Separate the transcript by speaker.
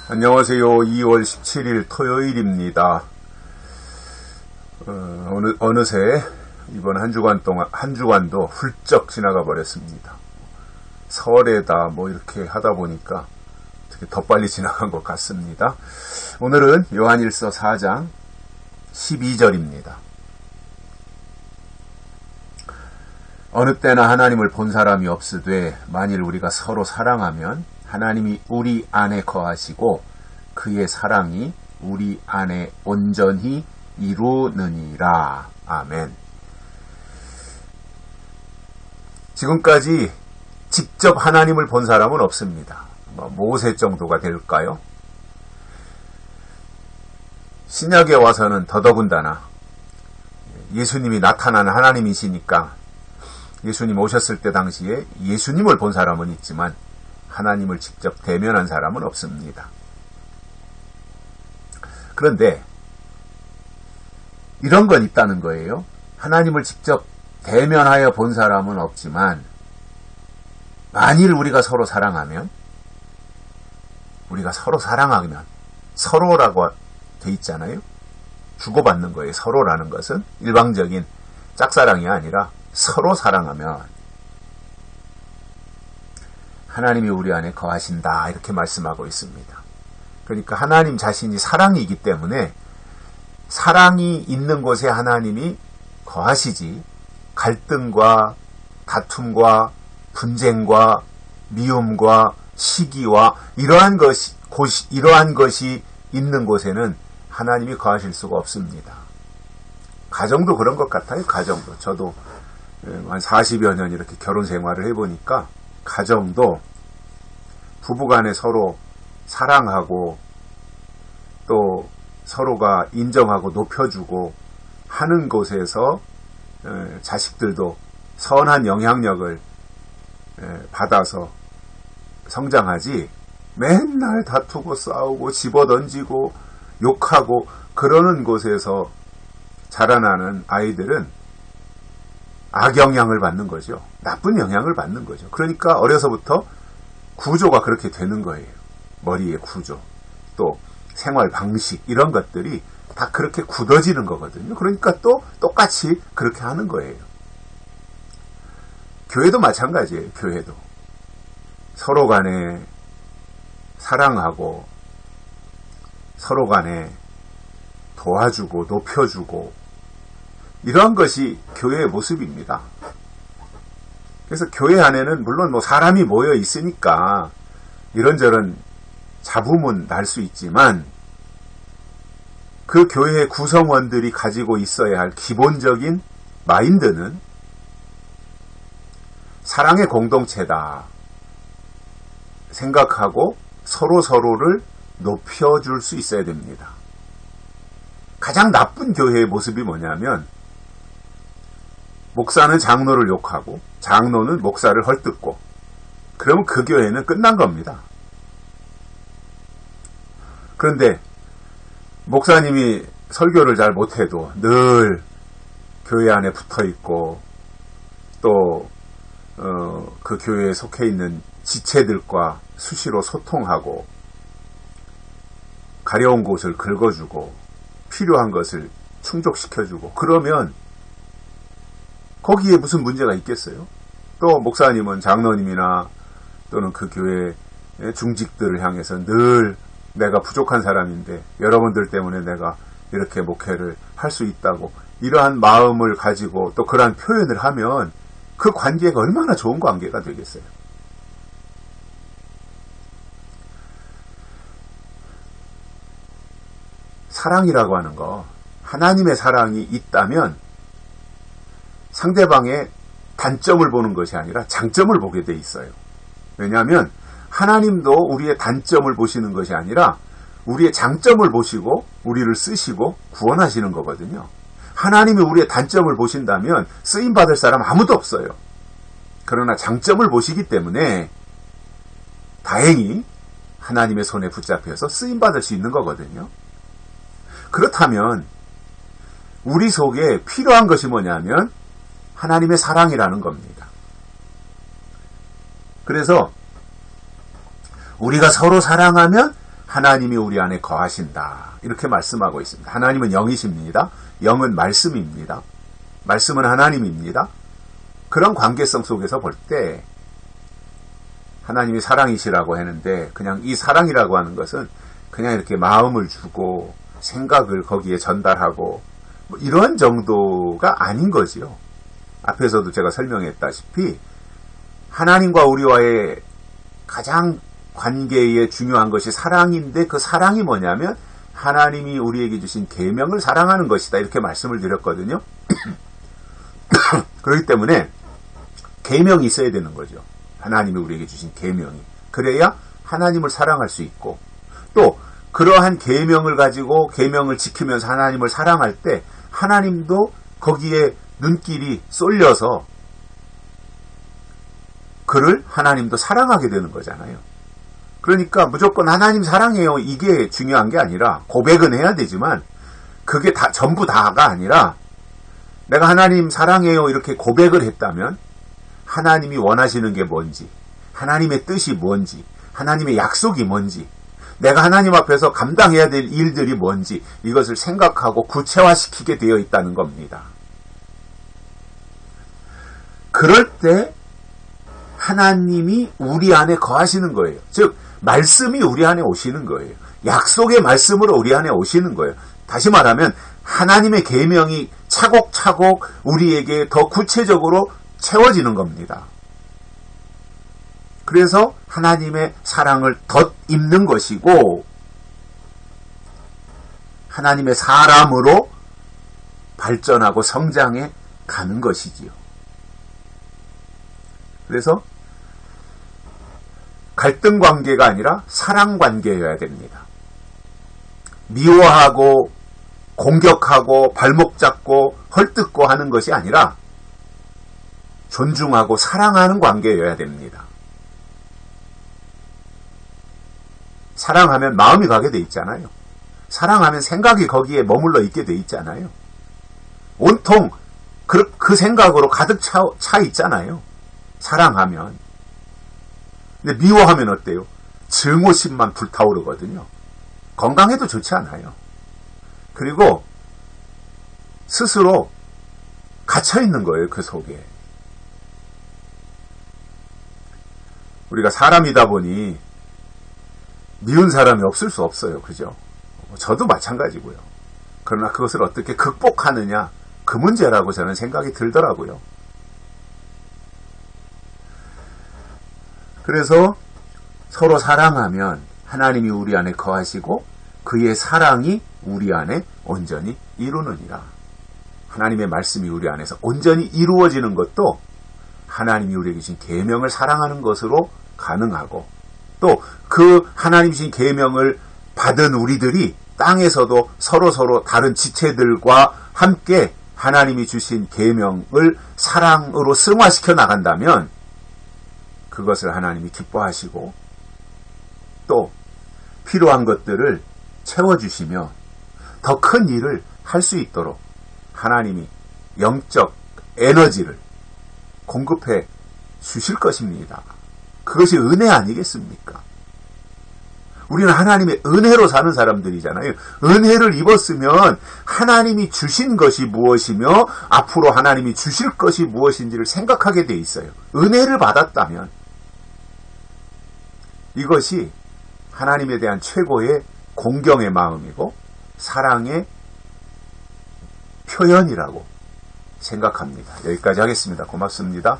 Speaker 1: 안녕하세요. 2월 17일 토요일입니다. 어느새 이번 한 주간도 훌쩍 지나가 버렸습니다. 설에다 이렇게 하다 보니까 어떻게 더 빨리 지나간 것 같습니다. 오늘은 요한일서 4장 12절입니다. 어느 때나 하나님을 본 사람이 없으되 만일 우리가 서로 사랑하면 하나님이 우리 안에 거하시고 그의 사랑이 우리 안에 온전히 이루느니라. 아멘. 지금까지 직접 하나님을 본 사람은 없습니다. 모세 정도가 될까요? 신약에 와서는 더더군다나 예수님이 나타난 하나님이시니까 예수님 오셨을 때 당시에 예수님을 본 사람은 있지만 하나님을 직접 대면한 사람은 없습니다. 그런데 이런 건 있다는 거예요. 하나님을 직접 대면하여 본 사람은 없지만 만일 우리가 서로 사랑하면 서로라고 돼 있잖아요. 주고받는 거예요. 서로라는 것은 일방적인 짝사랑이 아니라 서로 사랑하면 하나님이 우리 안에 거하신다 이렇게 말씀하고 있습니다. 그러니까 하나님 자신이 사랑이기 때문에 사랑이 있는 곳에 하나님이 거하시지 갈등과 다툼과 분쟁과 미움과 시기와 이러한 것이 있는 곳에는 하나님이 거하실 수가 없습니다. 가정도 그런 것 같아요. 가정도 저도 한 40여 년 이렇게 결혼 생활을 해보니까 가정도 부부간에 서로 사랑하고 또 서로가 인정하고 높여주고 하는 곳에서 자식들도 선한 영향력을 받아서 성장하지 맨날 다투고 싸우고 집어던지고 욕하고 그러는 곳에서 자라나는 아이들은 악영향을 받는 거죠. 나쁜 영향을 받는 거죠. 그러니까 어려서부터 구조가 그렇게 되는 거예요. 머리의 구조, 또 생활 방식 이런 것들이 다 그렇게 굳어지는 거거든요. 그러니까 또 똑같이 그렇게 하는 거예요. 교회도 마찬가지예요. 교회도 서로 간에 사랑하고 서로 간에 도와주고 높여주고 이러한 것이 교회의 모습입니다. 그래서 교회 안에는 물론 사람이 모여 있으니까 이런저런 잡음은 날 수 있지만 그 교회의 구성원들이 가지고 있어야 할 기본적인 마인드는 사랑의 공동체다 생각하고 서로를 높여줄 수 있어야 됩니다. 가장 나쁜 교회의 모습이 뭐냐면 목사는 장로를 욕하고 장로는 목사를 헐뜯고 그러면 그 교회는 끝난 겁니다. 그런데 목사님이 설교를 잘 못해도 늘 교회 안에 붙어있고 또 그 교회에 속해 있는 지체들과 수시로 소통하고 가려운 곳을 긁어주고 필요한 것을 충족시켜주고 그러면 거기에 무슨 문제가 있겠어요? 또 목사님은 장로님이나 또는 그 교회 중직들을 향해서 늘 내가 부족한 사람인데 여러분들 때문에 내가 이렇게 목회를 할 수 있다고 이러한 마음을 가지고 또 그러한 표현을 하면 그 관계가 얼마나 좋은 관계가 되겠어요? 사랑이라고 하는 거 하나님의 사랑이 있다면 상대방의 단점을 보는 것이 아니라 장점을 보게 돼 있어요. 왜냐하면 하나님도 우리의 단점을 보시는 것이 아니라 우리의 장점을 보시고 우리를 쓰시고 구원하시는 거거든요. 하나님이 우리의 단점을 보신다면 쓰임받을 사람 아무도 없어요. 그러나 장점을 보시기 때문에 다행히 하나님의 손에 붙잡혀서 쓰임받을 수 있는 거거든요. 그렇다면 우리 속에 필요한 것이 뭐냐면 하나님의 사랑이라는 겁니다. 그래서 우리가 서로 사랑하면 하나님이 우리 안에 거하신다. 이렇게 말씀하고 있습니다. 하나님은 영이십니다. 영은 말씀입니다. 말씀은 하나님입니다. 그런 관계성 속에서 볼 때 하나님이 사랑이시라고 하는데 그냥 이 사랑이라고 하는 것은 그냥 이렇게 마음을 주고 생각을 거기에 전달하고 뭐 이런 정도가 아닌 거지요. 앞에서도 제가 설명했다시피 하나님과 우리와의 가장 관계에 중요한 것이 사랑인데 그 사랑이 뭐냐면 하나님이 우리에게 주신 계명을 사랑하는 것이다. 이렇게 말씀을 드렸거든요. 그렇기 때문에 계명이 있어야 되는 거죠. 하나님이 우리에게 주신 계명이. 그래야 하나님을 사랑할 수 있고 또 그러한 계명을 가지고 계명을 지키면서 하나님을 사랑할 때 하나님도 거기에 눈길이 쏠려서 그를 하나님도 사랑하게 되는 거잖아요. 그러니까 무조건 하나님 사랑해요 이게 중요한 게 아니라 고백은 해야 되지만 그게 다 전부 다가 아니라 내가 하나님 사랑해요 이렇게 고백을 했다면 하나님이 원하시는 게 뭔지 하나님의 뜻이 뭔지 하나님의 약속이 뭔지 내가 하나님 앞에서 감당해야 될 일들이 뭔지 이것을 생각하고 구체화시키게 되어 있다는 겁니다. 그럴 때 하나님이 우리 안에 거하시는 거예요. 즉 말씀이 우리 안에 오시는 거예요. 약속의 말씀으로 우리 안에 오시는 거예요. 다시 말하면 하나님의 계명이 차곡차곡 우리에게 더 구체적으로 채워지는 겁니다. 그래서 하나님의 사랑을 덧입는 것이고 하나님의 사람으로 발전하고 성장해 가는 것이지요. 그래서 갈등 관계가 아니라 사랑 관계여야 됩니다. 미워하고 공격하고 발목 잡고 헐뜯고 하는 것이 아니라 존중하고 사랑하는 관계여야 됩니다. 사랑하면 마음이 가게 돼 있잖아요. 사랑하면 생각이 거기에 머물러 있게 돼 있잖아요. 온통 그 생각으로 가득 차 있잖아요. 사랑하면. 근데 미워하면 어때요? 증오심만 불타오르거든요. 건강에도 좋지 않아요. 그리고 스스로 갇혀있는 거예요. 그 속에. 우리가 사람이다 보니 미운 사람이 없을 수 없어요. 그죠? 저도 마찬가지고요. 그러나 그것을 어떻게 극복하느냐 그 문제라고 저는 생각이 들더라고요. 그래서 서로 사랑하면 하나님이 우리 안에 거하시고 그의 사랑이 우리 안에 온전히 이루느니라. 하나님의 말씀이 우리 안에서 온전히 이루어지는 것도 하나님이 우리에게 주신 계명을 사랑하는 것으로 가능하고 또 그 하나님 주신 계명을 받은 우리들이 땅에서도 서로 다른 지체들과 함께 하나님이 주신 계명을 사랑으로 승화시켜 나간다면 그것을 하나님이 기뻐하시고 또 필요한 것들을 채워주시며 더 큰 일을 할 수 있도록 하나님이 영적 에너지를 공급해 주실 것입니다. 그것이 은혜 아니겠습니까? 우리는 하나님의 은혜로 사는 사람들이잖아요. 은혜를 입었으면 하나님이 주신 것이 무엇이며 앞으로 하나님이 주실 것이 무엇인지를 생각하게 돼 있어요. 은혜를 받았다면 이것이 하나님에 대한 최고의 공경의 마음이고 사랑의 표현이라고 생각합니다. 여기까지 하겠습니다. 고맙습니다.